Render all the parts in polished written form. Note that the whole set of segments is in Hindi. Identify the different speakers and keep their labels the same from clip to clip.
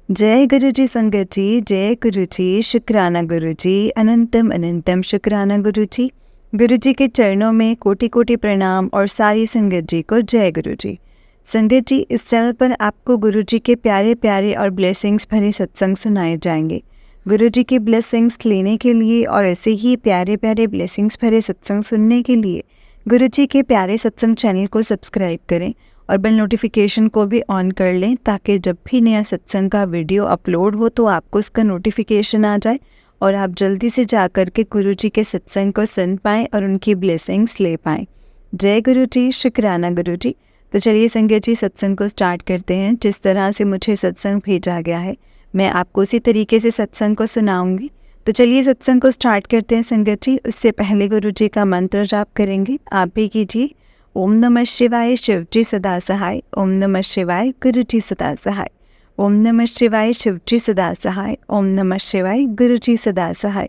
Speaker 1: जय गुरु जी संगत जी, जय गुरु जी, शुक्राना गुरु जी, अनंतम अनंतम शुक्राना गुरु जी। गुरु जी के चरणों में कोटि कोटि प्रणाम और सारी संगत जी को जय गुरु जी। संगत जी, इस चैनल पर आपको गुरु जी के प्यारे प्यारे और ब्लेसिंग्स भरे सत्संग सुनाए जाएंगे। गुरु जी की ब्लेसिंग्स लेने के लिए और ऐसे ही प्यारे प्यारे ब्लेसिंग्स भरे सत्संग सुनने के लिए गुरु जी के प्यारे सत्संग चैनल को सब्सक्राइब करें और बेल नोटिफिकेशन को भी ऑन कर लें ताकि जब भी नया सत्संग का वीडियो अपलोड हो तो आपको उसका नोटिफिकेशन आ जाए और आप जल्दी से जा कर के गुरु जी के सत्संग को सुन पाएँ और उनकी ब्लेसिंग्स ले पाएँ। जय गुरु जी, शुक्राना गुरु जी। तो चलिए संगत जी, सत्संग को स्टार्ट करते हैं। जिस तरह से मुझे सत्संग भेजा गया है मैं आपको उसी तरीके से सत्संग को सुनाऊंगी। तो चलिए सत्संग को स्टार्ट करते हैं संगत जी। उससे पहले गुरु जी का मंत्र जाप करेंगे, आप भी कीजिए। ओम नमः शिवाय, शिव जी सदा सहाय। ओम नमः शिवाय, गुरु जी सदा सहाय। ओम नमः शिवाय, शिव जी सदा सहाय। ओम नमः शिवाय, गुरु जी सदा सहाय।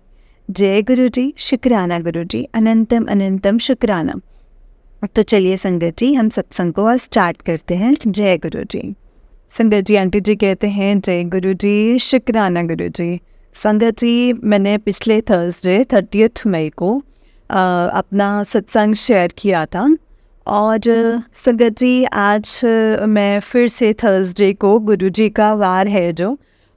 Speaker 1: जय गुरु जी, शुक्राना गुरु जी, अनंतम अनंतम शुक्राना। तो चलिए संगत जी, हम सत्संग को आज स्टार्ट करते हैं। जय गुरु जी। संगत जी, आंटी जी कहते हैं जय गुरु जी, शुक्राना गुरु जी। संगत जी, मैंने पिछले थर्सडे 30 मई को अपना सत्संग शेयर किया था और संगत जी आज मैं फिर से थर्सडे को गुरु जी का वार है जो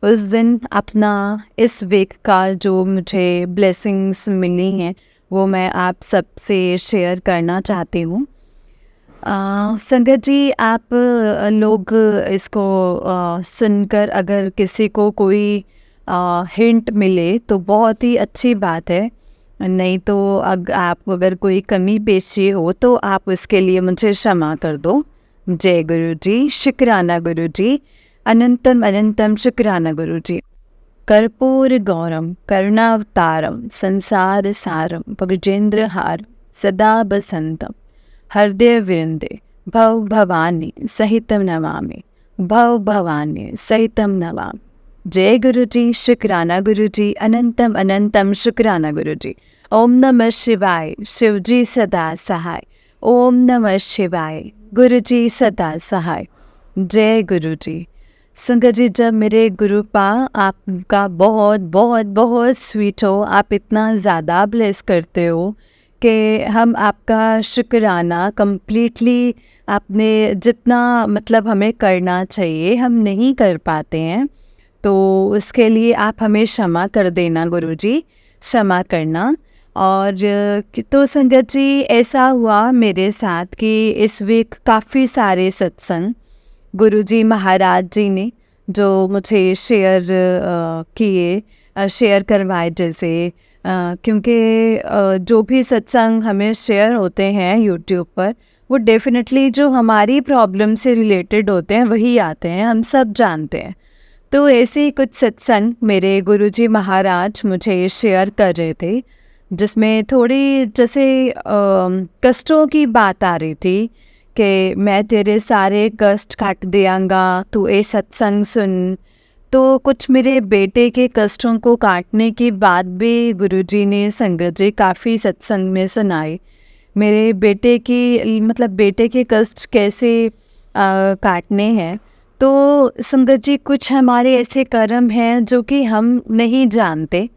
Speaker 1: उस दिन अपना इस वीक का जो मुझे ब्लेसिंग्स मिली हैं वो मैं आप सबसे शेयर करना चाहती हूँ। संगत जी, आप लोग इसको सुनकर अगर किसी को कोई हिंट मिले तो बहुत ही अच्छी बात है, नहीं तो अगर कोई कमी पेशी हो तो आप उसके लिए मुझे क्षमा कर दो। जय गुरु जी, शुक्राना गुरु जी, अनंतम अनंतम शुक्राना गुरु जी। कर्पूर गौरम करुणावतारम संसार सारम भगजेंद्र हार सदा बसंतम हृदय विरंदे भव भवानी सहितम नमामि। भव भवानी सहितम नमामि। जय गुरु जी, शुक्राना गुरु जी, अनंतम अनंतम शुक्राना गुरु जी। ओम नमः शिवाय, शिव जी सदा सहाय। ओम नमः शिवाय, गुरु जी सदा सहाय। जय गुरु जी। संगत जी, जब मेरे गुरुपा आपका बहुत बहुत बहुत स्वीट हो, आप इतना ज़्यादा ब्लेस करते हो कि हम आपका शुक्राना कंप्लीटली आपने जितना मतलब हमें करना चाहिए हम नहीं कर पाते हैं, तो उसके लिए आप हमें क्षमा कर देना गुरु जी, क्षमा करना। और तो संगत जी, ऐसा हुआ मेरे साथ कि इस वीक काफ़ी सारे सत्संग गुरु जी महाराज जी ने जो मुझे शेयर किए, शेयर करवाए जैसे, क्योंकि जो भी सत्संग हमें शेयर होते हैं यूट्यूब पर वो डेफिनेटली जो हमारी प्रॉब्लम से रिलेटेड होते हैं वही आते हैं, हम सब जानते हैं। तो ऐसे ही कुछ सत्संग मेरे गुरुजी महाराज मुझे शेयर कर रहे थे जिसमें थोड़ी जैसे कष्टों की बात आ रही थी कि मैं तेरे सारे कष्ट काट दियांगा, तू ये सत्संग सुन। तो कुछ मेरे बेटे के कष्टों को काटने की बात भी गुरुजी ने संगत जी काफ़ी सत्संग में सुनाई। मेरे बेटे की मतलब बेटे के कष्ट कैसे काटने हैं। तो संगत जी, कुछ हमारे ऐसे कर्म हैं जो कि हम नहीं जानते,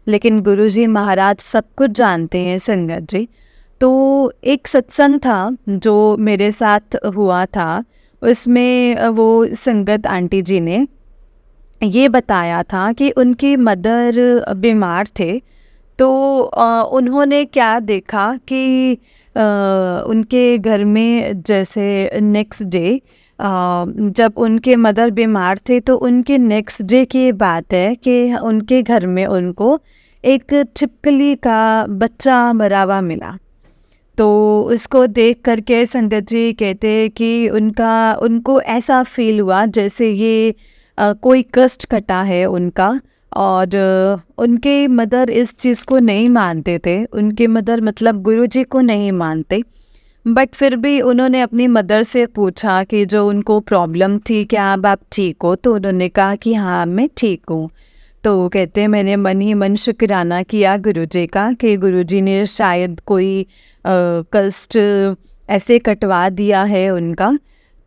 Speaker 1: लेकिन गुरुजी महाराज सब कुछ जानते हैं संगत जी। तो एक सत्संग था जो मेरे साथ हुआ था, उसमें वो संगत आंटी जी ने ये बताया था कि उनकी मदर बीमार थे। तो उन्होंने क्या देखा कि उनके घर में जैसे नेक्स्ट डे जब उनके मदर बीमार थे तो उनके नेक्स्ट डे की बात है कि उनके घर में उनको एक छिपकली का बच्चा मरा हुआ मिला। तो उसको देख करके संगत जी कहते हैं कि उनको ऐसा फील हुआ जैसे ये कोई कष्ट कटा है उनका। और उनके मदर इस चीज़ को नहीं मानते थे, उनके मदर मतलब गुरुजी को नहीं मानते, बट फिर भी उन्होंने अपनी मदर से पूछा कि जो उनको प्रॉब्लम थी क्या अब आप ठीक हो। तो उन्होंने कहा कि हाँ मैं ठीक हूँ। तो कहते हैं मैंने मन ही मन शुक्राना किया गुरुजी का कि गुरुजी ने शायद कोई कष्ट ऐसे कटवा दिया है उनका।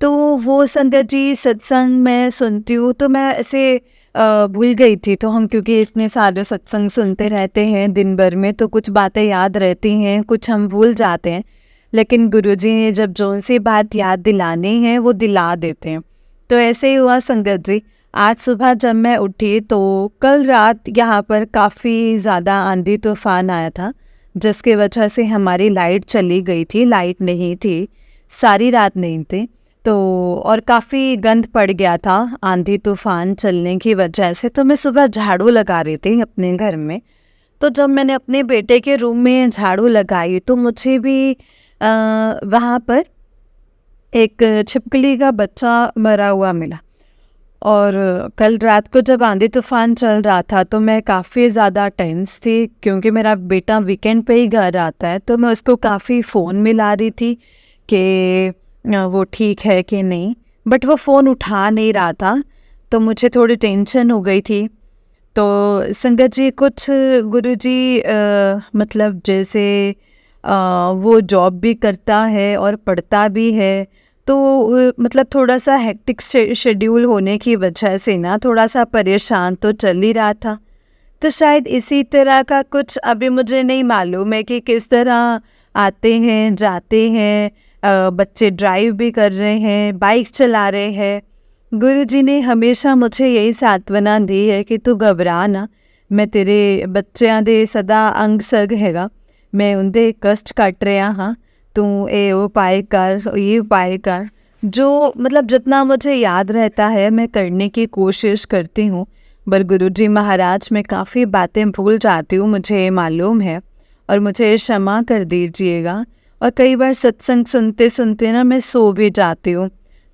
Speaker 1: तो वो संगत जी सत्संग मैं सुनती हूँ, तो मैं ऐसे भूल गई थी। तो हम क्योंकि इतने सारे सत्संग सुनते रहते हैं दिन भर में, तो कुछ बातें याद रहती हैं, कुछ हम भूल जाते हैं। लेकिन गुरुजी ने जब जौन सी बात याद दिलानी है वो दिला देते हैं। तो ऐसे ही हुआ संगत जी। आज सुबह जब मैं उठी तो कल रात यहाँ पर काफ़ी ज़्यादा आंधी तूफान आया था, जिसकी वजह से हमारी लाइट चली गई थी, लाइट नहीं थी, सारी रात नहीं थी। तो और काफ़ी गंद पड़ गया था आंधी तूफान चलने की वजह से। तो मैं सुबह झाड़ू लगा रही थी अपने घर में। तो जब मैंने अपने बेटे के रूम में झाड़ू लगाई तो मुझे भी वहाँ पर एक छिपकली का बच्चा मरा हुआ मिला। और कल रात को जब आंधी तूफान चल रहा था तो मैं काफ़ी ज़्यादा टेंस थी, क्योंकि मेरा बेटा वीकेंड पे ही घर आता है। तो मैं उसको काफ़ी फ़ोन मिला रही थी कि वो ठीक है कि नहीं, बट वो फ़ोन उठा नहीं रहा था। तो मुझे थोड़ी टेंशन हो गई थी। तो संगत जी कुछ गुरुजी मतलब जैसे वो जॉब भी करता है और पढ़ता भी है, तो मतलब थोड़ा सा हेक्टिक शेड्यूल होने की वजह से ना थोड़ा सा परेशान तो चल ही रहा था। तो शायद इसी तरह का कुछ, अभी मुझे नहीं मालूम है कि किस तरह आते हैं जाते हैं, बच्चे ड्राइव भी कर रहे हैं, बाइक चला रहे हैं। गुरुजी ने हमेशा मुझे यही सांत्वना दी है कि तू घबरा ना, मैं तेरे बच्चों दे सदा अंग सग हैगा, मैं उनके कष्ट कट रहा हाँ, तू ये उपाय कर, ये उपाय कर। जो मतलब जितना मुझे याद रहता है मैं करने की कोशिश करती हूँ। पर गुरुजी महाराज मैं काफ़ी बातें भूल जाती हूँ, मुझे मालूम है, और मुझे क्षमा कर दीजिएगा। और कई बार सत्संग सुनते सुनते ना मैं सो भी जाती हूँ।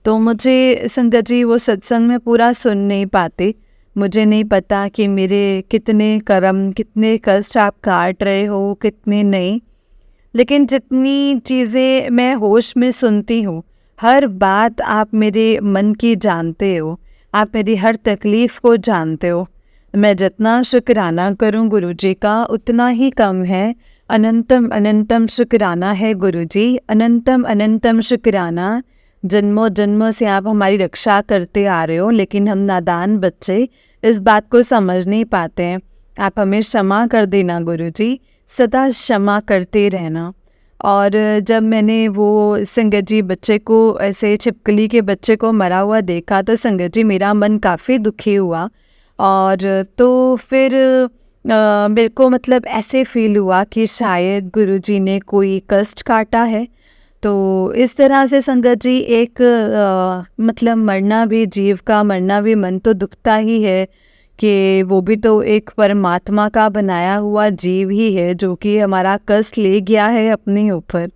Speaker 1: तो मुझे संगत जी वो सत्संग में पूरा सुन नहीं पाती। मुझे नहीं पता कि मेरे कितने कर्म, कितने कष्ट आप काट रहे हो, कितने नहीं। लेकिन जितनी चीज़ें मैं होश में सुनती हूँ, हर बात आप मेरे मन की जानते हो, आप मेरी हर तकलीफ़ को जानते हो। मैं जितना शुक्राना करूँ गुरुजी का उतना ही कम है। अनंतम अनंतम शुक्राना है गुरुजी, अनंतम अनंतम शुक्राना। जन्मों जन्मों से आप हमारी रक्षा करते आ रहे हो, लेकिन हम नादान बच्चे इस बात को समझ नहीं पाते हैं। आप हमें क्षमा कर देना गुरुजी, सदा क्षमा करते रहना। और जब मैंने वो संगत जी बच्चे को, ऐसे छिपकली के बच्चे को मरा हुआ देखा, तो संगत जी मेरा मन काफ़ी दुखी हुआ। और तो फिर मेरे को मतलब ऐसे फील हुआ कि शायद गुरुजी ने कोई कष्ट काटा है। तो इस तरह से संगत जी एक मतलब मरना भी, जीव का मरना भी, मन तो दुखता ही है कि वो भी तो एक परमात्मा का बनाया हुआ जीव ही है जो कि हमारा कष्ट ले गया है अपने ऊपर।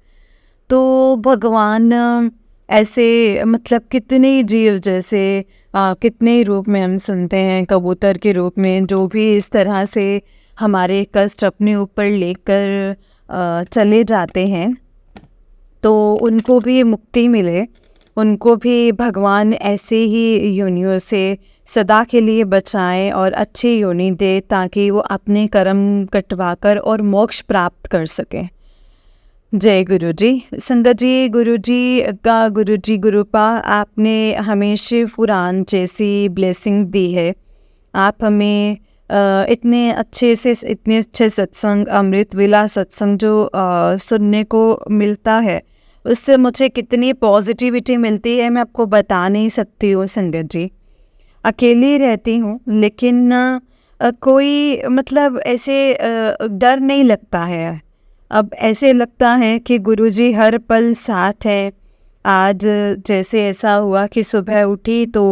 Speaker 1: तो भगवान ऐसे मतलब कितने जीव, जैसे कितने ही रूप में हम सुनते हैं, कबूतर के रूप में, जो भी इस तरह से हमारे कष्ट अपने ऊपर लेकर चले जाते हैं, तो उनको भी मुक्ति मिले, उनको भी भगवान ऐसे ही योनियों से सदा के लिए बचाएं और अच्छी योनि दे, ताकि वो अपने कर्म कटवाकर और मोक्ष प्राप्त कर सकें। जय गुरु जी। संगत जी, गुरु जी का, गुरु जी गुरुपा, आपने हमें शिव पुराण जैसी ब्लेसिंग दी है। आप हमें इतने अच्छे से, इतने अच्छे सत्संग, अमृत वेला सत्संग जो सुनने को मिलता है, उससे मुझे कितनी पॉजिटिविटी मिलती है मैं आपको बता नहीं सकती हूँ संगत जी। अकेली रहती हूँ, लेकिन कोई मतलब ऐसे डर नहीं लगता है। अब ऐसे लगता है कि गुरुजी हर पल साथ है। आज जैसे ऐसा हुआ कि सुबह उठी तो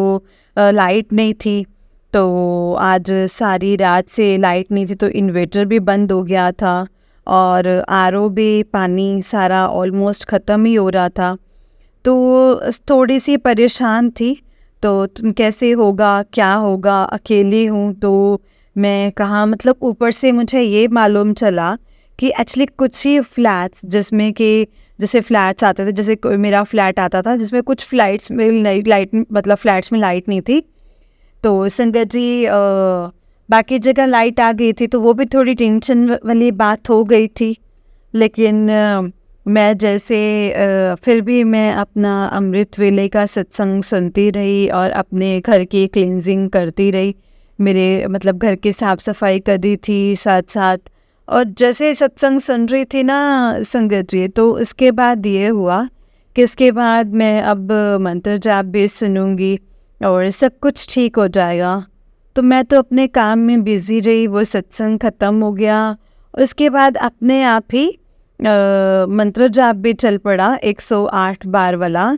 Speaker 1: लाइट नहीं थी, तो आज सारी रात से लाइट नहीं थी, तो इन्वर्टर भी बंद हो गया था और आरओ भी पानी सारा ऑलमोस्ट ख़त्म ही हो रहा था। तो थोड़ी सी परेशान थी। तो कैसे होगा, क्या होगा, अकेली हूँ, तो मैं कहाँ, मतलब ऊपर से मुझे ये मालूम चला कि एक्चुअली कुछ ही फ्लैट्स, जिसमें कि जैसे फ्लैट्स आते थे, जैसे मेरा फ्लैट आता था जिसमें कुछ फ्लैट्स में लाइट, मतलब फ्लैट्स में लाइट नहीं थी। तो संगत जी बाकी जगह लाइट आ गई थी, तो वो भी थोड़ी टेंशन वाली बात हो गई थी। लेकिन मैं जैसे फिर भी मैं अपना अमृत वेले का सत्संग सुनती रही और अपने घर की क्लींजिंग करती रही। मेरे मतलब घर की साफ़ सफाई कर रही थी साथ-साथ। और जैसे सत्संग सुन रही थी ना संगत जी, तो उसके बाद ये हुआ कि इसके बाद मैं अब मंत्र जाप भी सुनूंगी और सब कुछ ठीक हो जाएगा। तो मैं तो अपने काम में बिज़ी रही, वो सत्संग ख़त्म हो गया। उसके बाद अपने आप ही मंत्र जाप भी चल पड़ा 108 बार वाला।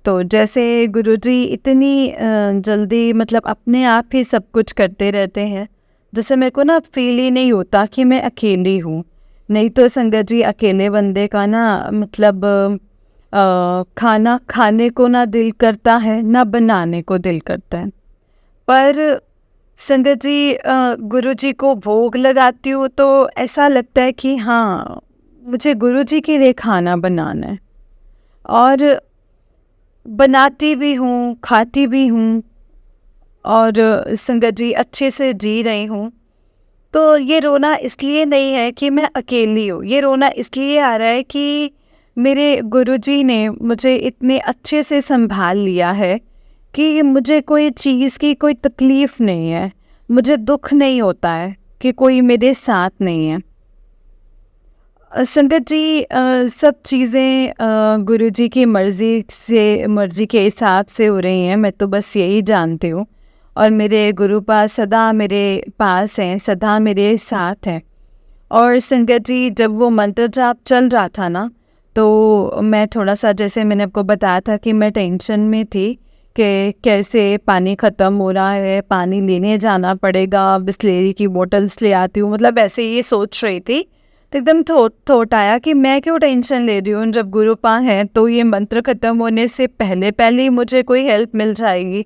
Speaker 1: तो जैसे गुरुजी इतनी जल्दी मतलब अपने आप ही सब कुछ करते रहते हैं, जैसे मेरे को ना फील ही नहीं होता कि मैं अकेली हूँ। नहीं तो संगत जी, अकेले बंदे का ना मतलब खाना खाने को ना दिल करता है, ना बनाने को दिल करता है। पर संगत जी गुरुजी को भोग लगाती हूँ तो ऐसा लगता है कि हाँ, मुझे गुरुजी के लिए खाना बनाना है। और बनाती भी हूँ, खाती भी हूँ और संगत जी अच्छे से जी रही हूँ। तो ये रोना इसलिए नहीं है कि मैं अकेली हूँ, ये रोना इसलिए आ रहा है कि मेरे गुरुजी ने मुझे इतने अच्छे से संभाल लिया है कि मुझे कोई चीज़ की कोई तकलीफ़ नहीं है, मुझे दुख नहीं होता है कि कोई मेरे साथ नहीं है। संगत जी सब चीज़ें गुरुजी की मर्ज़ी के हिसाब से हो रही हैं, मैं तो बस यही जानती हूँ। और मेरे गुरुपाद सदा मेरे पास हैं, सदा मेरे साथ हैं। और संगत जी जब वो मंत्र जाप चल रहा था ना, तो मैं थोड़ा-सा, जैसे मैंने आपको बताया था कि मैं टेंशन में थी कि कैसे पानी ख़त्म हो रहा है, पानी लेने जाना पड़ेगा, बिसलेरी की बॉटल्स ले आती हूँ, मतलब ऐसे ये सोच रही थी। तो एकदम थॉट आया कि मैं क्यों टेंशन ले रही हूँ, जब गुरुपा हैं तो ये मंत्र ख़त्म होने से पहले ही मुझे कोई हेल्प मिल जाएगी।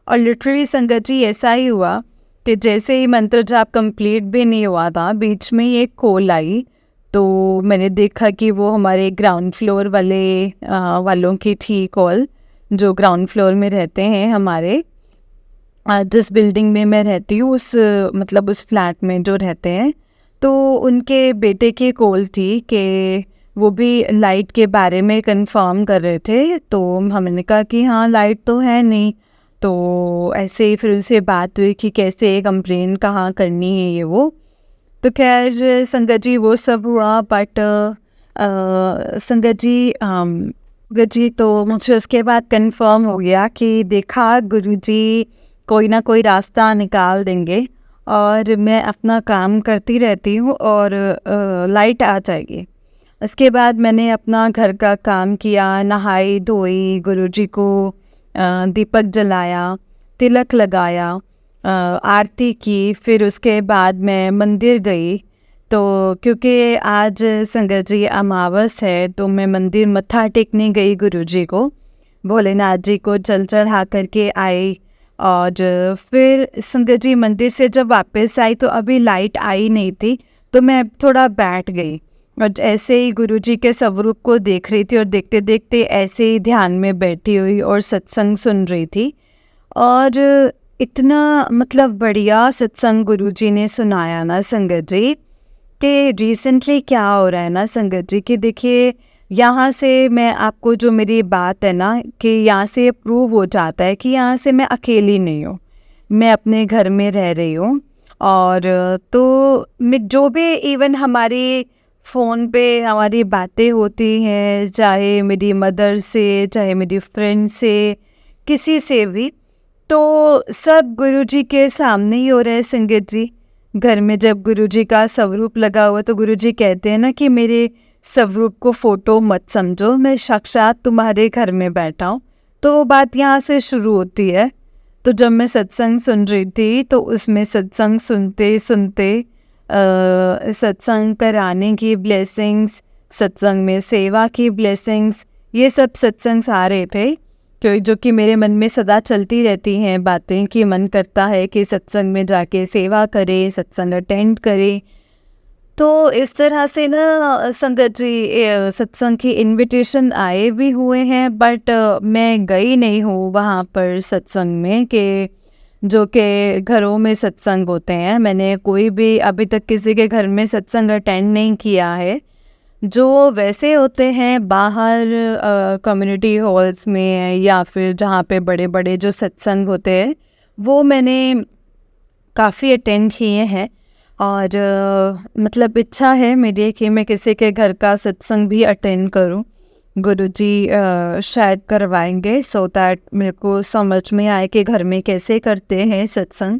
Speaker 1: और लिटरली संगत जी ऐसा ही हुआ कि जैसे ही मंत्र जाप कंप्लीट भी नहीं हुआ था, बीच में ही एक कॉल आई। तो मैंने देखा कि वो हमारे ग्राउंड फ्लोर वालों की थी कॉल, जो ग्राउंड फ्लोर में रहते हैं हमारे। जिस बिल्डिंग में मैं रहती हूँ उस मतलब उस फ्लैट में जो रहते हैं, तो उनके बेटे की कॉल थी कि वो भी लाइट के बारे में कंफर्म कर रहे थे। तो हमने कहा कि हाँ, लाइट तो है नहीं। तो ऐसे ही फिर उनसे बात हुई कि कैसे कंप्लेन कहाँ करनी है ये वो। तो खैर संगत जी वो सब हुआ, बट संगत जी तो मुझे उसके बाद कंफर्म हो गया कि देखा गुरुजी कोई ना कोई रास्ता निकाल देंगे और मैं अपना काम करती रहती हूँ और लाइट आ जाएगी। उसके बाद मैंने अपना घर का काम किया, नहाई धोई, गुरुजी को दीपक जलाया, तिलक लगाया, आरती की। फिर उसके बाद मैं मंदिर गई। तो क्योंकि आज संगत जी अमावस है, तो मैं मंदिर मत्था टेकने गई गुरुजी को, भोलेनाथ जी को जल चढ़ा करके आई। और फिर संगत जी मंदिर से जब वापस आई तो अभी लाइट आई नहीं थी, तो मैं थोड़ा बैठ गई और ऐसे ही गुरुजी के स्वरूप को देख रही थी और देखते देखते ऐसे ही ध्यान में बैठी हुई और सत्संग सुन रही थी। और इतना मतलब बढ़िया सत्संग गुरुजी ने सुनाया ना संगत जी, कि रिसेंटली क्या हो रहा है ना संगत जी, कि देखिए यहाँ से मैं आपको जो मेरी बात है ना, कि यहाँ से प्रूव हो जाता है कि यहाँ से मैं अकेली नहीं हूँ, मैं अपने घर में रह रही हूँ। और तो मैं जो भी इवन हमारी फ़ोन पे हमारी बातें होती हैं, चाहे मेरी मदर से, चाहे मेरी फ्रेंड से, किसी से भी, तो सब गुरुजी के सामने ही हो रहा है संगत जी। घर में जब गुरुजी का स्वरूप लगा हुआ, तो गुरुजी कहते हैं ना कि मेरे स्वरूप को फ़ोटो मत समझो, मैं साक्षात तुम्हारे घर में बैठा हूँ। तो वो बात यहाँ से शुरू होती है। तो जब मैं सत्संग सुन रही थी, तो उसमें सत्संग सुनते सुनते सत्संग कराने की ब्लेसिंग्स, सत्संग में सेवा की ब्लेसिंग्स, ये सब सत्संग्स आ रहे थे, जो कि मेरे मन में सदा चलती रहती हैं बातें, कि मन करता है कि सत्संग में जाके सेवा करें, सत्संग अटेंड करें। तो इस तरह से ना संगत जी सत्संग की इनविटेशन आए भी हुए हैं, बट मैं गई नहीं हूँ वहाँ पर सत्संग में, कि जो कि घरों में सत्संग होते हैं। मैंने कोई भी अभी तक किसी के घर में सत्संग अटेंड नहीं किया है। जो वैसे होते हैं बाहर कम्युनिटी हॉल्स में या फिर जहाँ पे बड़े बड़े जो सत्संग होते हैं, वो मैंने काफ़ी अटेंड किए हैं। और मतलब इच्छा है मेरी कि मैं किसी के घर का सत्संग भी अटेंड करूं। गुरुजी शायद करवाएंगे सो दैट मेरे को समझ में आए कि घर में कैसे करते हैं सत्संग।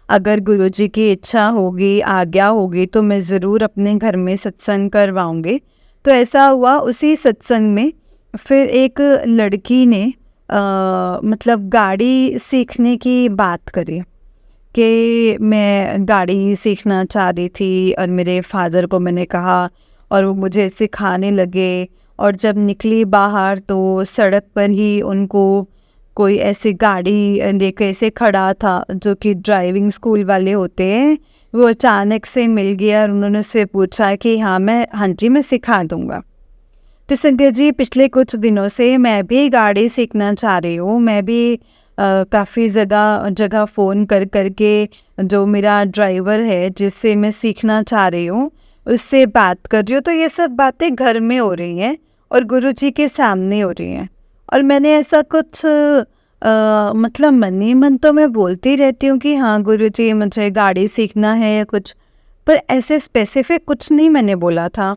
Speaker 1: अगर गुरुजी की इच्छा होगी, आज्ञा होगी, तो मैं ज़रूर अपने घर में सत्संग करवाऊंगी। तो ऐसा हुआ, उसी सत्संग में फिर एक लड़की ने मतलब गाड़ी सीखने की बात करी कि मैं गाड़ी सीखना चाह रही थी और मेरे फादर को मैंने कहा और वो मुझे सिखाने लगे। और जब निकली बाहर तो सड़क पर ही उनको कोई ऐसी गाड़ी लेके ऐसे खड़ा था जो कि ड्राइविंग स्कूल वाले होते हैं, वो अचानक से मिल गया और उन्होंने उससे पूछा कि हाँ जी मैं सिखा दूँगा। तो संगत जी, पिछले कुछ दिनों से मैं भी गाड़ी सीखना चाह रही हूँ। मैं भी काफ़ी जगह जगह फ़ोन कर के जो मेरा ड्राइवर है जिससे मैं सीखना चाह रही हूँ उससे बात कर रही हूँ। तो ये सब बातें घर में हो रही हैं और गुरुजी के सामने हो रही हैं। और मैंने ऐसा कुछ मतलब मन ही मन तो मैं बोलती रहती हूँ कि हाँ गुरुजी मुझे गाड़ी सीखना है या कुछ, पर ऐसे स्पेसिफिक कुछ नहीं मैंने बोला था।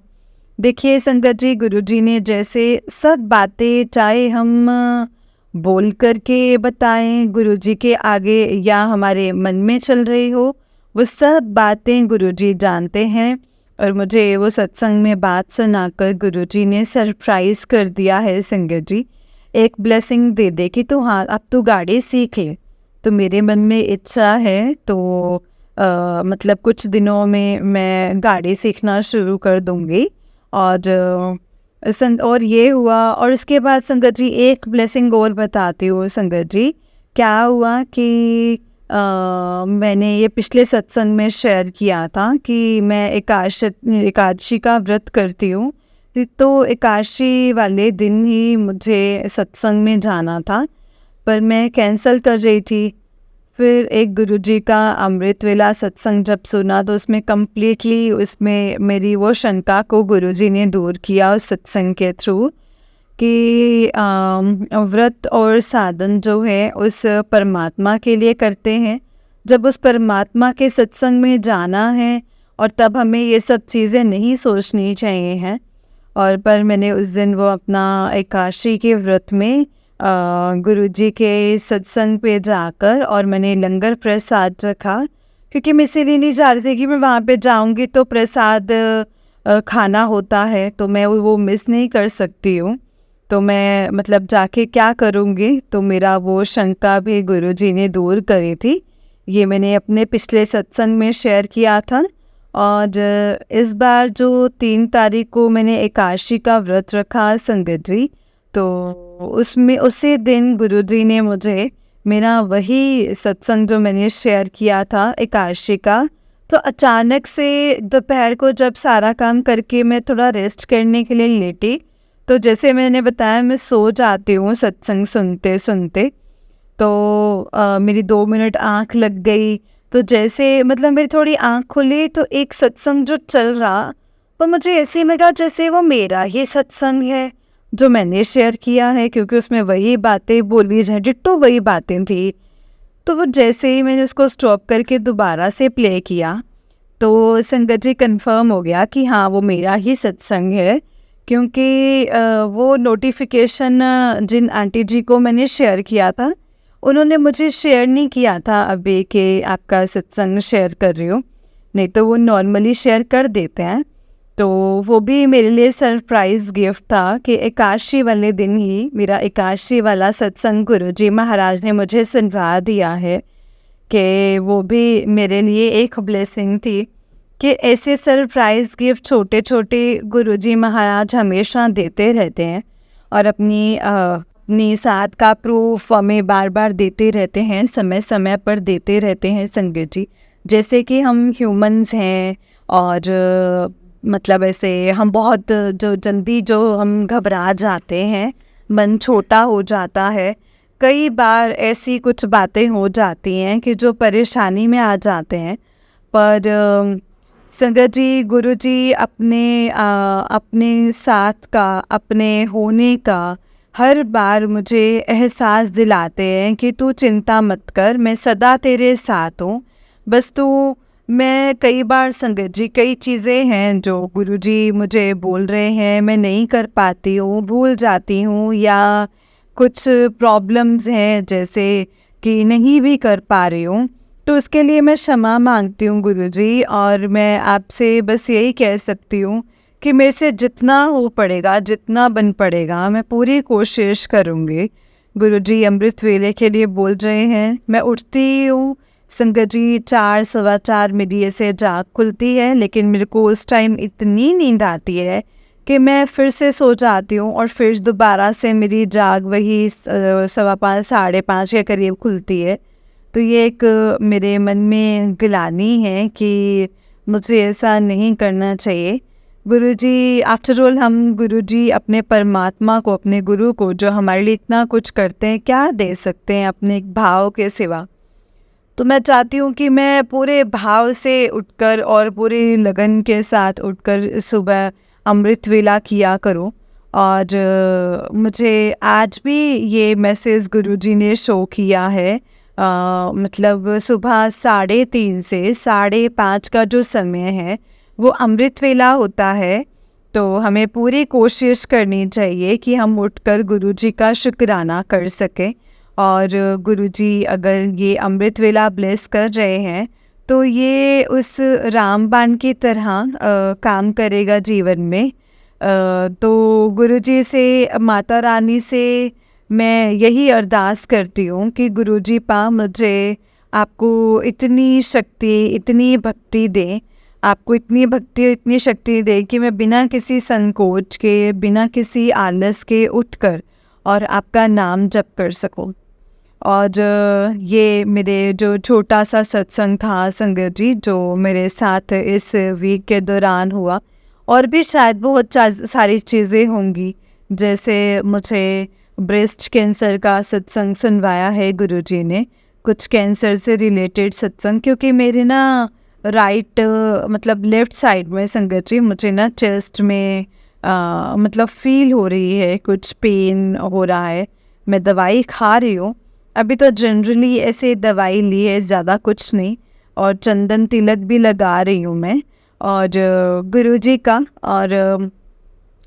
Speaker 1: देखिए संगत जी, गुरुजी ने जैसे सब बातें चाहे हम बोल कर के बताएं गुरुजी के आगे या हमारे मन में चल रही हो, वो सब बातें गुरुजी जानते हैं। और मुझे वो सत्संग में बात सुनाकर गुरुजी ने सरप्राइज़ कर दिया है संगत जी। एक ब्लेसिंग दे दे कि तो हाँ अब तू गाड़ी सीख ले। तो मेरे मन में इच्छा है तो मतलब कुछ दिनों में मैं गाड़ी सीखना शुरू कर दूँगी। और ये हुआ। और उसके बाद संगत जी एक ब्लेसिंग और बताती हूँ संगत जी। क्या हुआ कि मैंने ये पिछले सत्संग में शेयर किया था कि मैं एकादशी का व्रत करती हूँ। तो एकादशी वाले दिन ही मुझे सत्संग में जाना था, पर मैं कैंसिल कर रही थी। फिर एक गुरुजी का अमृत वेला सत्संग जब सुना तो उसमें कम्प्लीटली उसमें मेरी वो शंका को गुरुजी ने दूर किया उस सत्संग के थ्रू कि व्रत और साधन जो है उस परमात्मा के लिए करते हैं। जब उस परमात्मा के सत्संग में जाना है और तब हमें ये सब चीज़ें नहीं सोचनी चाहिए हैं। और पर मैंने उस दिन वो अपना एकादशी के व्रत में गुरुजी के सत्संग पे जाकर और मैंने लंगर प्रसाद रखा, क्योंकि मैं इसीलिए नहीं जा रही थी कि मैं वहाँ पे जाऊँगी तो प्रसाद खाना होता है तो मैं वो मिस नहीं कर सकती हूँ। तो मैं मतलब जाके क्या करूँगी, तो मेरा वो शंका भी गुरुजी ने दूर करी थी। ये मैंने अपने पिछले सत्संग में शेयर किया था। और इस बार जो 3 तारीख को मैंने एकादशी का व्रत रखा संगत जी, तो उसमें उसी दिन गुरुजी ने मुझे मेरा वही सत्संग जो मैंने शेयर किया था एकादशी का, तो अचानक से दोपहर को जब सारा काम करके मैं थोड़ा रेस्ट करने के लिए लेटी, तो जैसे मैंने बताया मैं सो जाती हूँ सत्संग सुनते सुनते। तो मेरी 2 मिनट आँख लग गई, तो जैसे मतलब मेरी थोड़ी आँख खुली तो एक सत्संग जो चल रहा, पर मुझे ऐसे लगा जैसे वो मेरा ही सत्संग है जो मैंने शेयर किया है, क्योंकि उसमें वही बातें बोली जाए, डिट्टो वही बातें थी। तो वो जैसे ही मैंने उसको स्टॉप करके दोबारा से प्ले किया तो संगत जी कन्फर्म हो गया कि हाँ वो मेरा ही सत्संग है। क्योंकि वो नोटिफिकेशन जिन आंटी जी को मैंने शेयर किया था उन्होंने मुझे शेयर नहीं किया था अभी कि आपका सत्संग शेयर कर रही हूँ, नहीं तो वो नॉर्मली शेयर कर देते हैं। तो वो भी मेरे लिए सरप्राइज़ गिफ्ट था कि एकादशी वाले दिन ही मेरा एकादशी वाला सत्संग गुरुजी महाराज ने मुझे सुनवा दिया है, कि वो भी मेरे लिए एक ब्लेसिंग थी कि ऐसे सरप्राइज़ गिफ्ट छोटे छोटे गुरुजी महाराज हमेशा देते रहते हैं और अपनी साथ का प्रूफ हमें बार बार देते रहते हैं, समय समय पर देते रहते हैं संगत जी। जैसे कि हम ह्यूमंस हैं और मतलब ऐसे हम बहुत जो जल्दी जो हम घबरा जाते हैं, मन छोटा हो जाता है, कई बार ऐसी कुछ बातें हो जाती हैं कि जो परेशानी में आ जाते हैं। पर संगत जी, गुरु जी अपने साथ का, अपने होने का हर बार मुझे एहसास दिलाते हैं कि तू चिंता मत कर, मैं सदा तेरे साथ हूँ। बस तू मैं कई बार संगत जी कई चीज़ें हैं जो गुरुजी मुझे बोल रहे हैं, मैं नहीं कर पाती हूँ, भूल जाती हूँ, या कुछ प्रॉब्लम्स हैं जैसे कि नहीं भी कर पा रही हूँ। तो उसके लिए मैं क्षमा मांगती हूँ गुरुजी, और मैं आपसे बस यही कह सकती हूँ कि मेरे से जितना हो पड़ेगा, जितना बन पड़ेगा, मैं पूरी कोशिश करूँगी। गुरुजी अमृत वेले के लिए बोल रहे हैं। मैं उठती हूँ संगत जी 4 सवा 4 मेरी ऐसे जाग खुलती है, लेकिन मेरे को उस टाइम इतनी नींद आती है कि मैं फिर से सो जाती हूँ, और फिर दोबारा से मेरी जाग वही सवा 5 साढ़े 5 के करीब खुलती है। तो ये एक मेरे मन में गिलानी है कि मुझे ऐसा नहीं करना चाहिए। गुरुजी, आफ्टर ऑल हम गुरुजी अपने परमात्मा को, अपने गुरु को जो हमारे लिए इतना कुछ करते हैं, क्या दे सकते हैं अपने एक भाव के सिवा। तो मैं चाहती हूँ कि मैं पूरे भाव से उठकर और पूरी लगन के साथ उठकर सुबह अमृत वेला किया करूँ। और मुझे आज भी ये मैसेज गुरुजी ने शो किया है। मतलब सुबह 3:30 से 5:30 का जो समय है वो अमृत वेला होता है। तो हमें पूरी कोशिश करनी चाहिए कि हम उठकर गुरुजी का शुक्राना कर सकें। और गुरुजी अगर ये अमृत वेला ब्लेस कर रहे हैं तो ये उस रामबाण की तरह काम करेगा जीवन में। तो गुरुजी से, माता रानी से मैं यही अरदास करती हूँ कि गुरुजी पा मुझे आपको इतनी शक्ति, इतनी भक्ति दें, आपको इतनी भक्ति, इतनी शक्ति दे कि मैं बिना किसी संकोच के, बिना किसी आलस के उठकर और आपका नाम जप कर सकूं। और ये मेरे जो छोटा सा सत्संग था संगत जी, जो मेरे साथ इस वीक के दौरान हुआ, और भी शायद बहुत सारी चीज़ें होंगी। जैसे मुझे ब्रेस्ट कैंसर का सत्संग सुनवाया है गुरुजी ने, कुछ कैंसर से रिलेटेड सत्संग, क्योंकि मेरे ना राइट मतलब लेफ़्ट साइड में संगत जी मुझे ना चेस्ट में मतलब फील हो रही है, कुछ पेन हो रहा है। मैं दवाई खा रही हूँ अभी, तो जनरली ऐसे दवाई ली है, ज़्यादा कुछ नहीं, और चंदन तिलक भी लगा रही हूँ मैं और गुरुजी का, और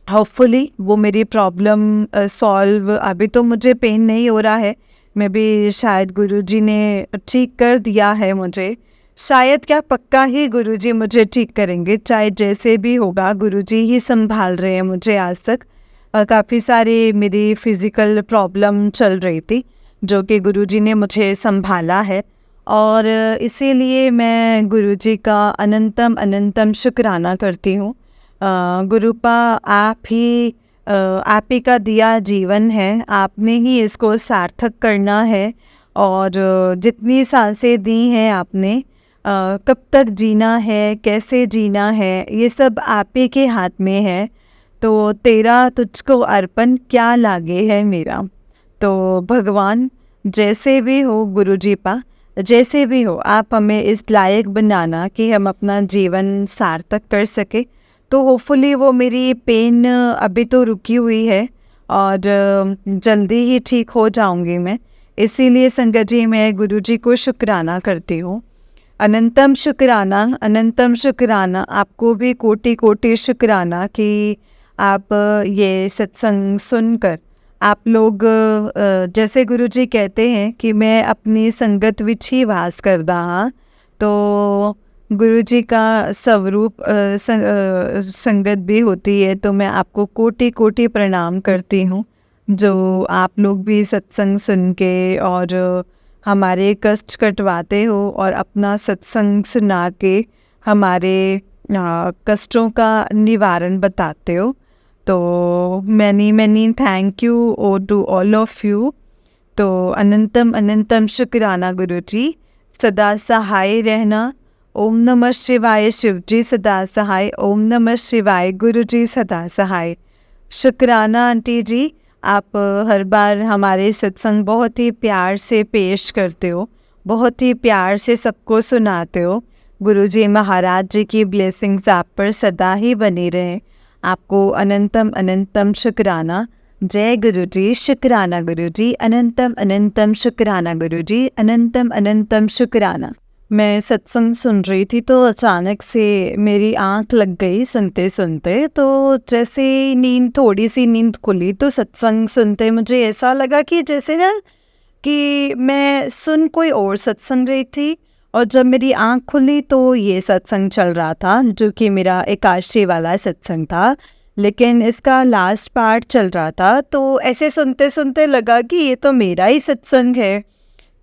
Speaker 1: होपफुली वो मेरी प्रॉब्लम सॉल्व, अभी तो मुझे पेन नहीं हो रहा है, मैं भी शायद गुरुजी ने ठीक कर दिया है मुझे, शायद क्या पक्का ही गुरुजी मुझे ठीक करेंगे, चाहे जैसे भी होगा गुरुजी ही संभाल रहे हैं मुझे आज तक। काफ़ी सारी मेरी फिज़िकल प्रॉब्लम चल रही थी जो कि गुरुजी ने मुझे संभाला है, और इसीलिए मैं गुरुजी का अनंतम अनंतम शुक्राना करती हूँ। गुरुपा आप ही का दिया जीवन है, आपने ही इसको सार्थक करना है, और जितनी सांसें दी हैं आपने, कब तक जीना है, कैसे जीना है, ये सब आप ही के हाथ में है। तो तेरा तुझको अर्पण क्या लागे है मेरा। तो भगवान जैसे भी हो, गुरुजी पा जैसे भी हो, आप हमें इस लायक बनाना कि हम अपना जीवन सार्थक कर सके। तो होपफुली वो मेरी पेन अभी तो रुकी हुई है और जल्दी ही ठीक हो जाऊंगी मैं, इसीलिए संगत जी मैं गुरुजी को शुक्राना करती हूँ। अनंतम शुक्राना, अनंतम शुक्राना, आपको भी कोटि कोटि शुक्राना कि आप ये सत्संग सुनकर आप लोग जैसे गुरुजी कहते हैं कि मैं अपनी संगत विच ही वास करदा हाँ, तो गुरुजी का स्वरूप संगत भी होती है। तो मैं आपको कोटि कोटि प्रणाम करती हूँ जो आप लोग भी सत्संग सुन के और हमारे कष्ट कटवाते हो और अपना सत्संग सुना के हमारे कष्टों का निवारण बताते हो। तो मैनी मैनी थैंक यू ओ टू ऑल ऑफ यू। तो अनंतम अनंतम शुक्राना गुरुजी, सदा सहाय रहना। ओम नमः शिवाय शिवजी सदा सहाय, ओम नमः शिवाय गुरुजी सदा सहाय। शुक्राना आंटी जी, आप हर बार हमारे सत्संग बहुत ही प्यार से पेश करते हो, बहुत ही प्यार से सबको सुनाते हो। गुरुजी महाराज जी की ब्लेसिंग्स आप पर सदा ही बनी रहे। आपको अनंतम अनंतम शुक्राना। जय गुरुजी, शुक्राना गुरुजी, अनंतम अनंतम शुक्राना गुरुजी, अनंतम अनंतम शुक्राना। मैं सत्संग सुन रही थी तो अचानक से मेरी आंख लग गई सुनते सुनते। तो जैसे थोड़ी सी नींद खुली तो सत्संग सुनते मुझे ऐसा लगा कि जैसे ना कि मैं सुन कोई और सत्संग रही थी, और जब मेरी आंख खुली तो ये सत्संग चल रहा था जो कि मेरा एकादशी वाला सत्संग था, लेकिन इसका लास्ट पार्ट चल रहा था। तो ऐसे सुनते सुनते लगा कि ये तो मेरा ही सत्संग है।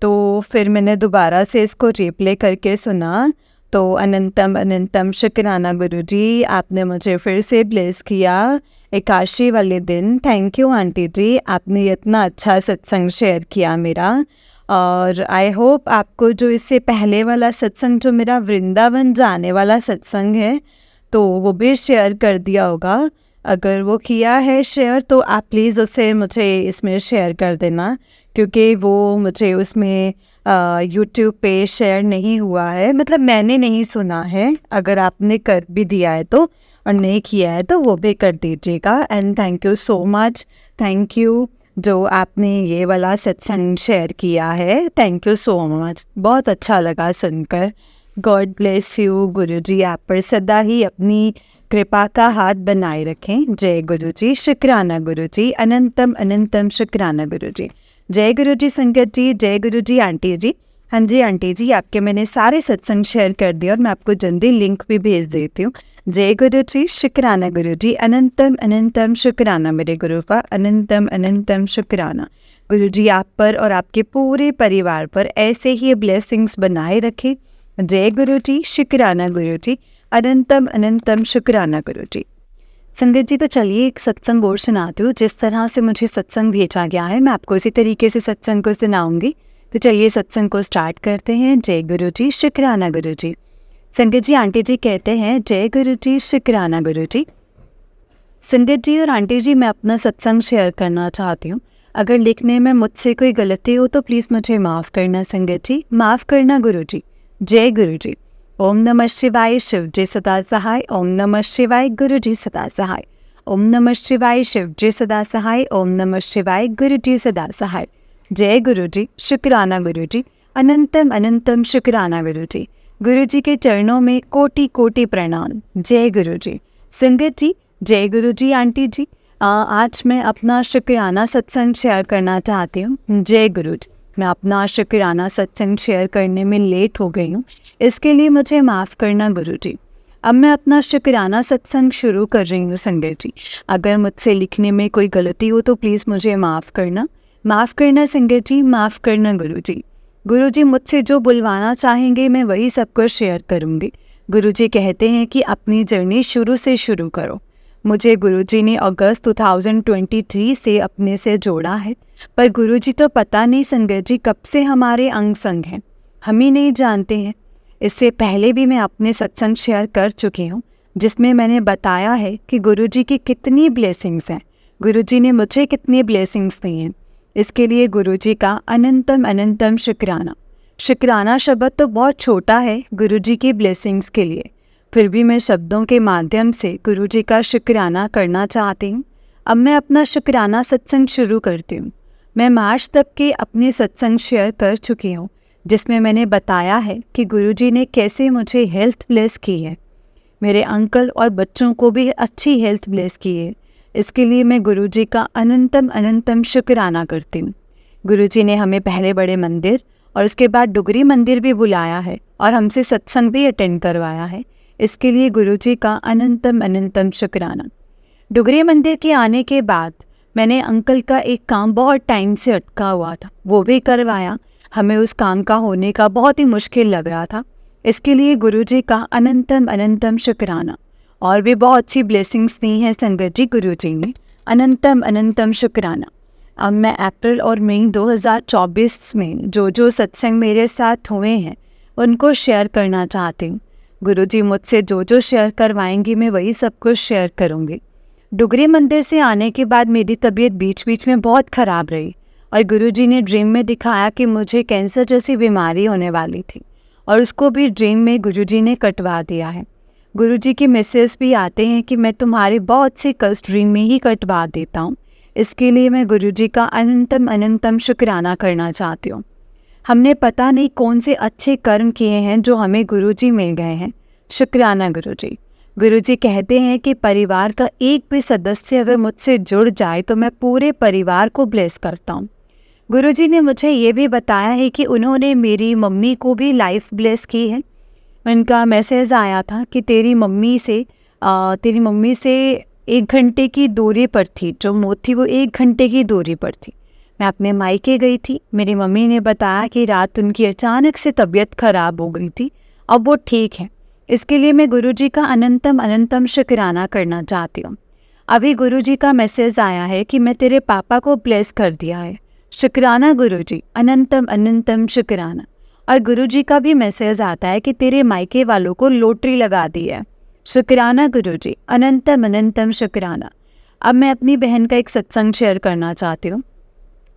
Speaker 1: तो फिर मैंने दोबारा से इसको रिप्ले करके सुना। तो अनंतम अनंतम शुक्राना गुरुजी, आपने मुझे फिर से ब्लेस किया एकादशी वाले दिन। थैंक यू आंटी जी, आपने इतना अच्छा सत्संग शेयर किया मेरा। और आई होप आपको जो इससे पहले वाला सत्संग जो मेरा वृंदावन जाने वाला सत्संग है तो वो भी शेयर कर दिया होगा। अगर वो किया है शेयर तो आप प्लीज़ उसे मुझे इसमें शेयर कर देना, क्योंकि वो मुझे उसमें यूट्यूब पे शेयर नहीं हुआ है, मतलब मैंने नहीं सुना है। अगर आपने कर भी दिया है तो, और नहीं किया है तो वो भी कर दीजिएगा। And thank you so much, thank you जो आपने ये वाला सत्संग शेयर किया है। थैंक यू सो मच, बहुत अच्छा लगा सुनकर। गॉड ब्लेस यू गुरुजी, आप पर सदा ही अपनी कृपा का हाथ बनाए रखें। जय गुरुजी, शुक्राना गुरुजी, अनंतम अनंतम शुक्राना गुरुजी। जय गुरुजी संगत जी, जय गुरुजी आंटी जी। हाँ जी आंटी जी, आपके मैंने सारे सत्संग शेयर कर दिए और मैं आपको जल्दी लिंक भी भेज देती हूँ। जय गुरुजी, शुक्राना गुरुजी, अनंतम अनंतम शुक्राना मेरे गुरु का, अनंतम अनंतम शुक्राना। गुरुजी आप पर और आपके पूरे परिवार पर ऐसे ही ब्लेसिंग्स बनाए रखें। जय गुरुजी, शुक्राना गुरुजी, अनंतम अनंतम शुक्राना गुरुजी। संगत जी, तो चलिए एक सत्संग और सुनाती हूँ। जिस तरह से मुझे सत्संग भेजा गया है मैं आपको इसी तरीके से सत्संग को सुनाऊंगी। तो चलिए सत्संग को स्टार्ट करते हैं। जय गुरुजी, शुक्राना गुरुजी। संगत जी, आंटी जी कहते हैं जय गुरुजी, शुक्राना गुरुजी। संगत जी और आंटी जी, मैं अपना सत्संग शेयर करना चाहती हूँ। अगर लिखने में मुझसे कोई गलती हो तो प्लीज़ मुझे माफ़ करना संगत जी, माफ़ करना गुरुजी। जय गुरुजी। ओम नमः शिवाय, शिव जी सदा सहाय। ओम नमः शिवाय, गुरुजी सदा सहाय। ओम नमः शिवाय, शिव जी सदा सहाय। ओम नमः शिवाय, गुरुजी सदा सहाय। जय गुरुजी, शुक्राना गुरुजी, अनंतम अनंतम शुक्राना गुरुजी। गुरुजी के चरणों में कोटि कोटि प्रणाम। जय गुरुजी। संगत जी, जय गुरुजी आंटी जी। आज मैं अपना शुक्राना सत्संग शेयर करना चाहती हूँ। जय गुरुजी। मैं अपना शुक्राना सत्संग शेयर करने में लेट हो गई हूँ, इसके लिए मुझे माफ़ करना गुरुजी। अब मैं अपना शुक्राना सत्संग शुरू कर रही हूँ संगत जी। अगर मुझसे लिखने में कोई गलती हो तो प्लीज़ मुझे माफ़ करना, माफ़ करना संगत जी, माफ़ करना गुरुजी। गुरुजी मुझसे जो बुलवाना चाहेंगे मैं वही सब कुछ शेयर करूँगी। गुरुजी कहते हैं कि अपनी जर्नी शुरू से शुरू करो। मुझे गुरुजी ने अगस्त 2023 से अपने से जोड़ा है, पर गुरुजी तो पता नहीं संगत जी कब से हमारे अंग संग हैं, हम ही नहीं जानते हैं। इससे पहले भी मैं अपने सत्संग शेयर कर चुकी हूँ जिसमें मैंने बताया है कि गुरुजी की कितनी ब्लेसिंग्स हैं, गुरुजी ने मुझे कितनी ब्लेसिंग्स दी हैं। इसके लिए गुरुजी का अनंतम अनंतम शुक्राना। शुक्राना शब्द तो बहुत छोटा है गुरुजी की ब्लेसिंग्स के लिए, फिर भी मैं शब्दों के माध्यम से गुरुजी का शुक्राना करना चाहती हूँ। अब मैं अपना शुक्राना सत्संग शुरू करती हूँ। मैं मार्च तक के अपने सत्संग शेयर कर चुकी हूँ जिसमें मैंने बताया है कि गुरुजी ने कैसे मुझे हेल्थ ब्लेस की है, मेरे अंकल और बच्चों को भी अच्छी हेल्थ ब्लेस की है। इसके लिए मैं गुरुजी का अनंतम अनंतम शुक्राना करती हूँ। गुरुजी ने हमें पहले बड़े मंदिर और उसके बाद डुगरी मंदिर भी बुलाया है और हमसे सत्संग भी अटेंड करवाया है। इसके लिए गुरुजी का अनंतम अनंतम शुक्राना। डुगरी मंदिर के आने के बाद मैंने अंकल का एक काम बहुत टाइम से अटका हुआ था, वो भी करवाया। हमें उस काम का होने का बहुत ही मुश्किल लग रहा था। इसके लिए गुरुजी का अनंतम अनंतम शुक्राना। और भी बहुत सी ब्लेसिंग्स दी हैं संगत जी गुरुजी ने, अनंतम अनंतम शुक्राना। अब मैं अप्रैल और मई 2024 में जो सत्संग मेरे साथ हुए हैं उनको शेयर करना चाहती हूँ। गुरुजी मुझसे जो शेयर करवाएंगी मैं वही सब कुछ शेयर करूँगी। डुगरी मंदिर से आने के बाद मेरी तबीयत बीच बीच में बहुत ख़राब रही और गुरुजी ने ड्रीम में दिखाया कि मुझे कैंसर जैसी बीमारी होने वाली थी और उसको भी ड्रीम में गुरुजी ने कटवा दिया है। गुरुजी के मैसेज भी आते हैं कि मैं तुम्हारे बहुत से कष्ट ड्रीम में ही कटवा देता हूँ। इसके लिए मैं गुरुजी का अनंतम अनंतम शुक्राना करना चाहती हूँ। हमने पता नहीं कौन से अच्छे कर्म किए हैं जो हमें गुरुजी मिल गए हैं। शुक्राना गुरुजी। गुरुजी कहते हैं कि परिवार का एक भी सदस्य अगर मुझसे जुड़ जाए तो मैं पूरे परिवार को ब्लेस करता हूँ। गुरुजी ने मुझे ये भी बताया है कि उन्होंने मेरी मम्मी को भी लाइफ ब्लेस की है। उनका मैसेज आया था कि तेरी मम्मी से 1 घंटे की दूरी पर थी, जो मौत थी वो 1 घंटे की दूरी पर थी। मैं अपने मायके गई थी। मेरी मम्मी ने बताया कि रात उनकी अचानक से तबीयत खराब हो गई थी, अब वो ठीक है। इसके लिए मैं गुरुजी का अनंतम अनंतम शुक्राना करना चाहती हूँ। अभी गुरुजी का मैसेज आया है कि मैं तेरे पापा को ब्लेस कर दिया है। शुक्राना गुरुजी, अनंतम अनंतम शुक्राना। और गुरुजी का भी मैसेज आता है कि तेरे मायके वालों को लॉटरी लगा दी है। शुक्राना गुरुजी, अनंतम अनंतम शुक्राना। अब मैं अपनी बहन का एक सत्संग शेयर करना चाहती हूँ।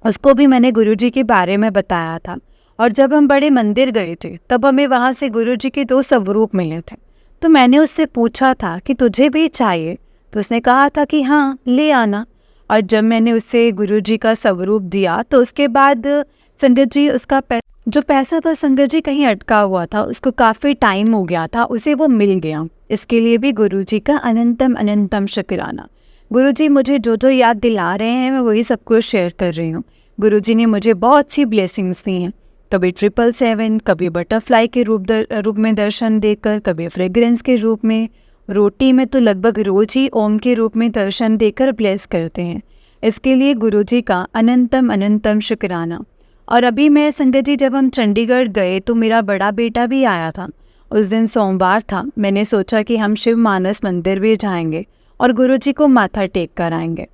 Speaker 1: उसको भी मैंने गुरुजी के बारे में बताया था, और जब हम बड़े मंदिर गए थे तब हमें वहाँ से गुरुजी के 2 स्वरूप मिले थे। तो मैंने उससे पूछा था कि तुझे भी चाहिए, तो उसने कहा था कि हाँ ले आना। और जब मैंने उससे गुरुजी का स्वरूप दिया तो उसके बाद संगत जी उसका जो पैसा था संगत जी कहीं अटका हुआ था, उसको काफ़ी टाइम हो गया था, उसे वो मिल गया। इसके लिए भी गुरुजी का अनंतम अनंतम शुक्राना। गुरुजी मुझे जो जो याद दिला रहे हैं मैं वही सब कुछ शेयर कर रही हूँ। गुरुजी ने मुझे बहुत सी ब्लेसिंग्स दी हैं, कभी 777, कभी बटरफ्लाई के रूप में दर्शन देकर, कभी फ्रेग्रेंस के रूप में, रोटी में तो लगभग रोज ही ओम के रूप में दर्शन देकर ब्लेस करते हैं। इसके लिए गुरुजी का अनंतम अनंतम शुक्राना। और अभी मैं संगत जी जब हम चंडीगढ़ गए तो मेरा बड़ा बेटा भी आया था। उस दिन सोमवार था। मैंने सोचा कि हम शिव मानस मंदिर भी जाएंगे और गुरुजी को माथा टेक कर आएंगे।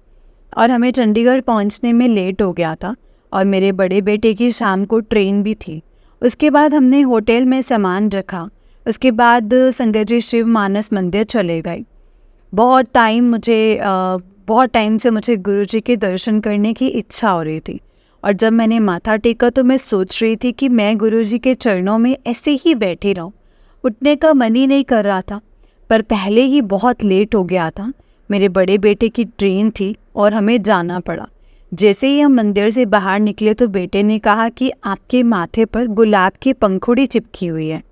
Speaker 1: और हमें चंडीगढ़ पहुंचने में लेट हो गया था और मेरे बड़े बेटे की शाम को ट्रेन भी थी। उसके बाद हमने होटल में सामान रखा। उसके बाद संगत जी शिव मानस मंदिर चले गए। बहुत टाइम से मुझे गुरुजी के दर्शन करने की इच्छा हो रही थी। और जब मैंने माथा टेका तो मैं सोच रही थी कि मैं गुरुजी के चरणों में ऐसे ही बैठी रहूं। उठने का मन ही नहीं कर रहा था, पर पहले ही बहुत लेट हो गया था। मेरे बड़े बेटे की ट्रेन थी और हमें जाना पड़ा। जैसे ही हम मंदिर से बाहर निकले तो बेटे ने कहा कि आपके माथे पर गुलाब की पंखुड़ी चिपकी हुई है।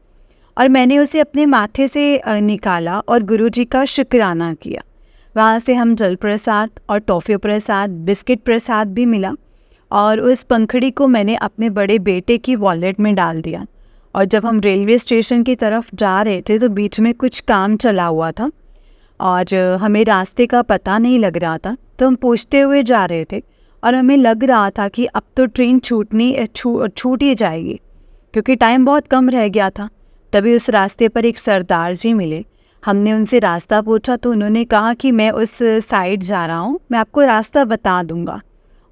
Speaker 1: और मैंने उसे अपने माथे से निकाला और गुरुजी का शुक्राना किया। वहाँ से हम जल प्रसाद और टॉफ़ी प्रसाद, बिस्किट प्रसाद भी मिला, और उस पंखड़ी को मैंने अपने बड़े बेटे की वॉलेट में डाल दिया। और जब हम रेलवे स्टेशन की तरफ जा रहे थे तो बीच में कुछ काम चला हुआ था और हमें रास्ते का पता नहीं लग रहा था, तो हम पूछते हुए जा रहे थे और हमें लग रहा था कि अब तो ट्रेन छूट ही जाएगी क्योंकि टाइम बहुत कम रह गया था। तभी उस रास्ते पर एक सरदार जी मिले। हमने उनसे रास्ता पूछा तो उन्होंने कहा कि मैं उस साइड जा रहा हूँ, मैं आपको रास्ता बता दूँगा।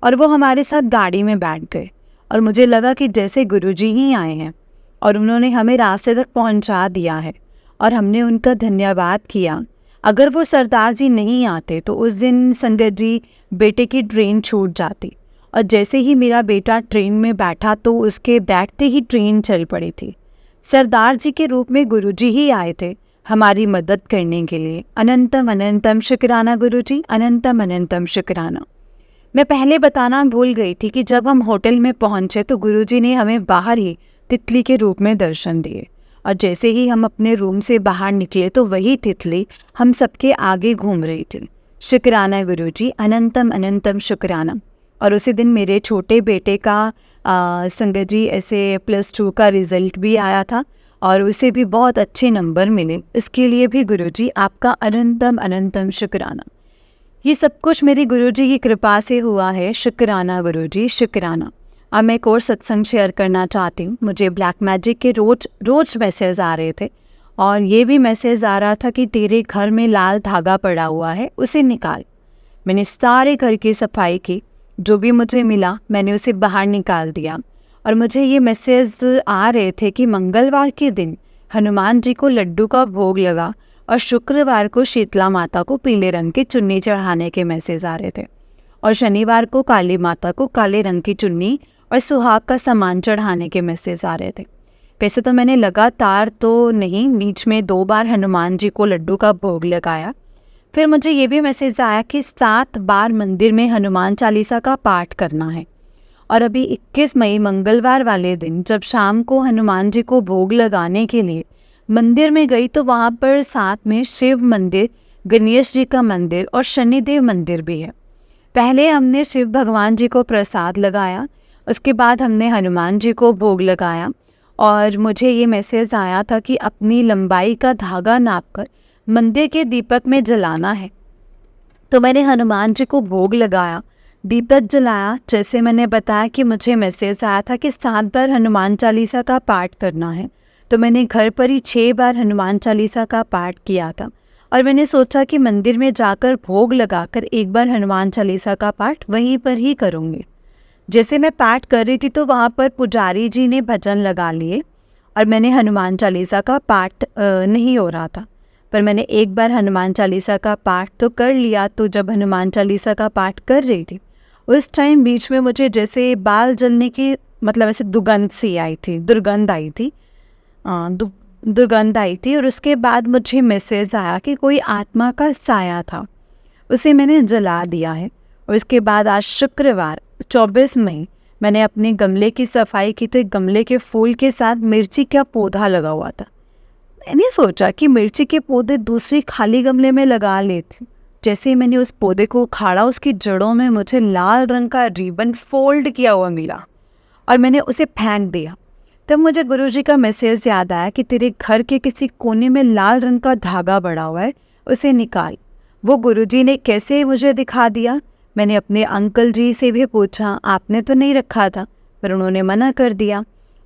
Speaker 1: और वो हमारे साथ गाड़ी में बैठ गए और मुझे लगा कि जैसे गुरुजी ही आए हैं और उन्होंने हमें रास्ते तक पहुंचा दिया है और हमने उनका धन्यवाद किया। अगर वो सरदार जी नहीं आते तो उस दिन संगत जी बेटे की ट्रेन छूट जाती। और जैसे ही मेरा बेटा ट्रेन में बैठा तो उसके बैठते ही ट्रेन चल पड़ी थी। सरदार जी के रूप में गुरुजी ही आए थे हमारी मदद करने के लिए। अनंतम अनंतम शुक्राना गुरुजी, अनंतम अनंतम शुक्राना। मैं पहले बताना भूल गई थी कि जब हम होटल में पहुंचे तो गुरुजी ने हमें बाहर ही तितली के रूप में दर्शन दिए। और जैसे ही हम अपने रूम से बाहर निकले तो वही तितली हम सबके आगे घूम रही थी। शुक्राना गुरुजी, अनंतम अनंतम शुक्राना। और उसी दिन मेरे छोटे बेटे का संगत जी ऐसे +2 का रिज़ल्ट भी आया था और उसे भी बहुत अच्छे नंबर मिले। इसके लिए भी गुरुजी आपका अनंतम अनंतम शुक्राना। ये सब कुछ मेरी गुरुजी की कृपा से हुआ है। शुक्राना गुरुजी, शुक्राना। अब मैं एक और सत्संग शेयर करना चाहती हूँ। मुझे ब्लैक मैजिक के रोज मैसेज आ रहे थे और ये भी मैसेज आ रहा था कि तेरे घर में लाल धागा पड़ा हुआ है, उसे निकाल। मैंने सारे घर की सफाई की, जो भी मुझे मिला मैंने उसे बाहर निकाल दिया। और मुझे ये मैसेज आ रहे थे कि मंगलवार के दिन हनुमान जी को लड्डू का भोग लगा और शुक्रवार को शीतला माता को पीले रंग की चुन्नी चढ़ाने के मैसेज आ रहे थे और शनिवार को काली माता को काले रंग की चुन्नी और सुहाग का सामान चढ़ाने के मैसेज आ रहे थे। वैसे तो मैंने लगातार तो नहीं, बीच में 2 बार हनुमान जी को लड्डू का भोग लगाया। फिर मुझे ये भी मैसेज आया कि 7 बार मंदिर में हनुमान चालीसा का पाठ करना है। और अभी 21 मई मंगलवार वाले दिन जब शाम को हनुमान जी को भोग लगाने के लिए मंदिर में गई तो वहाँ पर साथ में शिव मंदिर, गणेश जी का मंदिर और शनिदेव मंदिर भी है। पहले हमने शिव भगवान जी को प्रसाद लगाया, उसके बाद हमने हनुमान जी को भोग लगाया और मुझे ये मैसेज आया था कि अपनी लंबाई का धागा नापकर मंदिर के दीपक में जलाना है। तो मैंने हनुमान जी को भोग लगाया, दीपक जलाया। जैसे मैंने बताया कि मुझे मैसेज आया था कि 7 बार हनुमान चालीसा का पाठ करना है, तो मैंने घर पर ही 6 बार हनुमान चालीसा का पाठ किया था। और मैंने सोचा कि मंदिर में जाकर भोग लगाकर एक बार हनुमान चालीसा का पाठ वहीं पर ही करूँगी। जैसे मैं पाठ कर रही थी तो वहाँ पर पुजारी जी ने भजन लगा लिए और मैंने हनुमान चालीसा का पाठ नहीं हो रहा था, पर मैंने एक बार हनुमान चालीसा का पाठ तो कर लिया। तो जब हनुमान चालीसा का पाठ कर रही थी उस टाइम बीच में मुझे जैसे बाल जलने की मतलब ऐसे दुर्गंध आई थी और उसके बाद मुझे मैसेज आया कि कोई आत्मा का साया था, उसे मैंने जला दिया है। और उसके बाद आज शुक्रवार 24 मई मैंने अपने गमले की सफाई की तो एक गमले के फूल के साथ मिर्ची का पौधा लगा हुआ था। मैंने सोचा कि मिर्ची के पौधे दूसरे खाली गमले में लगा लेती। जैसे ही मैंने उस पौधे को उखाड़ा उसकी जड़ों में मुझे लाल रंग का रिबन फोल्ड किया हुआ मिला और मैंने उसे फेंक दिया। तब मुझे गुरुजी का मैसेज याद आया कि तेरे घर के किसी कोने में लाल रंग का धागा बड़ा हुआ है, उसे निकाल। वो गुरुजी ने कैसे मुझे दिखा दिया। मैंने अपने अंकल जी से भी पूछा, आपने तो नहीं रखा था, पर उन्होंने मना कर दिया।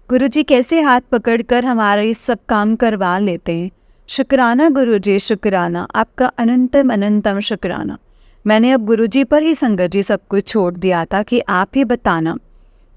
Speaker 1: गुरुजी कैसे हाथ पकड़कर हमारा ये सब काम करवा लेते हैं। शुक्राना गुरुजी, शुक्राना, आपका अनंतम अनंतम शुक्राना। मैंने अब गुरुजी पर ही संगत जी सब कुछ छोड़ दिया था कि आप ही बताना।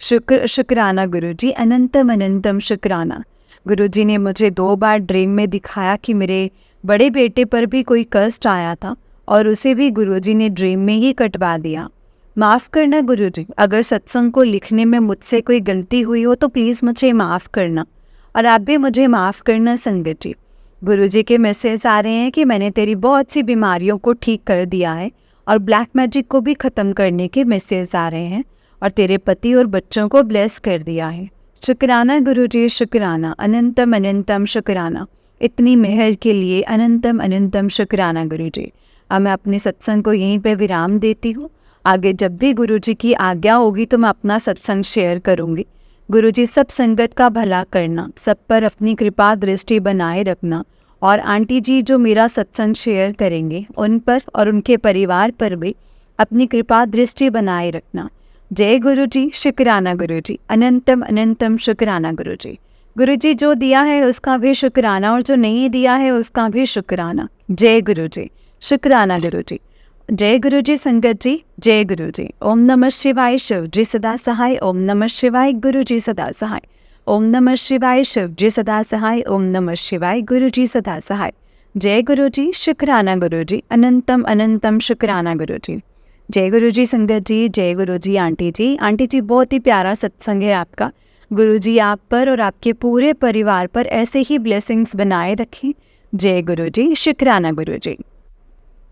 Speaker 1: शुक्राना गुरुजी, अनंतम अनंतम शुक्राना। गुरुजी ने मुझे 2 बार ड्रीम में दिखाया कि मेरे बड़े बेटे पर भी कोई कष्ट आया था और उसे भी गुरुजी ने ड्रीम में ही कटवा दिया। माफ़ करना गुरुजी, अगर सत्संग को लिखने में मुझसे कोई गलती हुई हो तो प्लीज़ मुझे माफ़ करना और आप भी मुझे माफ़ करना संगत जी। गुरुजी के मैसेज आ रहे हैं कि मैंने तेरी बहुत सी बीमारियों को ठीक कर दिया है और ब्लैक मैजिक को भी ख़त्म करने के मैसेज आ रहे हैं और तेरे पति और बच्चों को ब्लेस कर दिया है। शुक्राना गुरुजी, शुक्राना, अनंतम अनंतम शुक्राना। इतनी मेहर के लिए अनंतम अनंतम शुक्राना गुरुजी। अब मैं अपने सत्संग को यहीं पे विराम देती हूँ। आगे जब भी गुरुजी की आज्ञा होगी तो मैं अपना सत्संग शेयर करूँगी। गुरुजी सब संगत का भला करना, सब पर अपनी कृपा दृष्टि बनाए रखना और आंटी जी जो मेरा सत्संग शेयर करेंगे उन पर और उनके परिवार पर भी अपनी कृपा दृष्टि बनाए रखना। जय गुरुजी, शुक्राना गुरुजी, अनंतम अनंतम शुक्राना गुरुजी। गुरुजी जो दिया है उसका भी शुक्राना और जो नहीं दिया है उसका भी शुक्राना। जय गुरुजी, शुक्राना गुरुजी। जय गुरुजी संगत जी, जय गुरुजी। ओम नमः शिवाय, शिव जी सदा सहाय। ओम नमः शिवाय, गुरुजी सदा सहाय। ओम नमः शिवाय, शिव जी सदा सहाय। ओम नमः शिवाय, गुरुजी सदा सहाय। जय गुरुजी, शुक्राना गुरुजी, अनंतम अनंतम शुक्राना गुरुजी। जय गुरुजी संगत जी, जय गुरुजी आंटी जी। आंटी जी बहुत ही प्यारा सत्संग है आपका। गुरुजी आप पर और आपके पूरे परिवार पर ऐसे ही ब्लेसिंग्स बनाए रखें। जय गुरुजी, शुक्राना गुरुजी।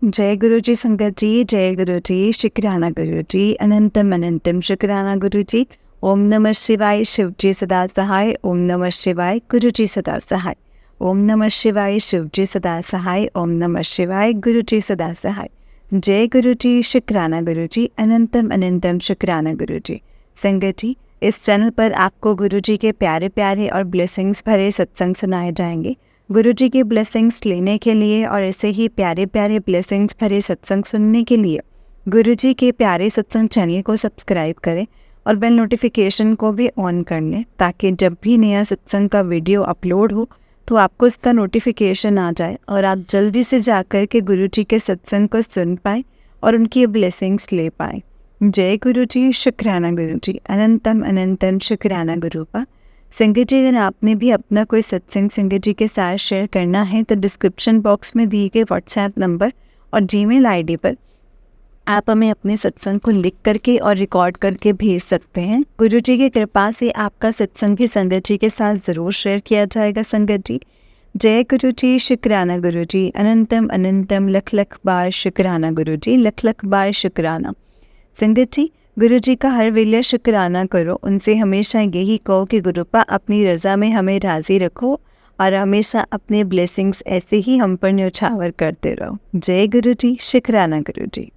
Speaker 1: जय गुरुजी संगत जी, जय गुरुजी, शुक्राना गुरुजी, अनंतम अनंतम शुक्राना गुरुजी। ओम नमः शिवाय, शिव जी सदा सहाय। ओम नमः शिवाय, गुरुजी सदा सहाय। ओम नमः शिवाय, शिव जी सदा सहाय। ओम नमः शिवाय, गुरुजी सदा सहाय। जय गुरुजी, शुक्राना गुरुजी, अनंतम अनंतम शुक्राना गुरुजी। संगत जी, इस चैनल पर आपको गुरुजी के प्यारे प्यारे और ब्लेसिंग्स भरे सत्संग सुनाए जाएंगे। गुरुजी की ब्लेसिंग्स लेने के लिए और ऐसे ही प्यारे प्यारे ब्लेसिंग्स भरे सत्संग सुनने के लिए गुरुजी के प्यारे सत्संग चैनल को सब्सक्राइब करें और बेल नोटिफिकेशन को भी ऑन कर लें ताकि जब भी नया सत्संग का वीडियो अपलोड हो तो आपको इसका नोटिफिकेशन आ जाए और आप जल्दी से जाकर के गुरुजी के सत्संग को सुन पाएँ और उनकी ब्लेसिंग्स ले पाएँ। जय गुरुजी, शुक्राना गुरुजी, अनंतम अनंतम शुक्राना गुरु का। संगत जी, अगर आपने भी अपना कोई सत्संग संगत जी के साथ शेयर करना है तो डिस्क्रिप्शन बॉक्स में दिए गए व्हाट्सएप नंबर और जीमेल आईडी पर आप हमें अपने सत्संग को लिख करके और रिकॉर्ड करके भेज सकते हैं। गुरु जी की कृपा से आपका सत्संग भी संगत जी के साथ ज़रूर शेयर किया जाएगा। संगत जी, जय गुरु जी, शुक्राना गुरु जी, अनंतम अनंतम लख लख बार शुक्राना गुरु जी, लख लख बार शुक्राना। संगत जी, गुरु जी का हर वेले शुक्राना करो, उनसे हमेशा यही कहो कि गुरुपा अपनी रज़ा में हमें राज़ी रखो और हमेशा अपने ब्लेसिंग्स ऐसे ही हम पर न्यौछावर करते रहो। जय गुरु जी, शुक्राना गुरु जी।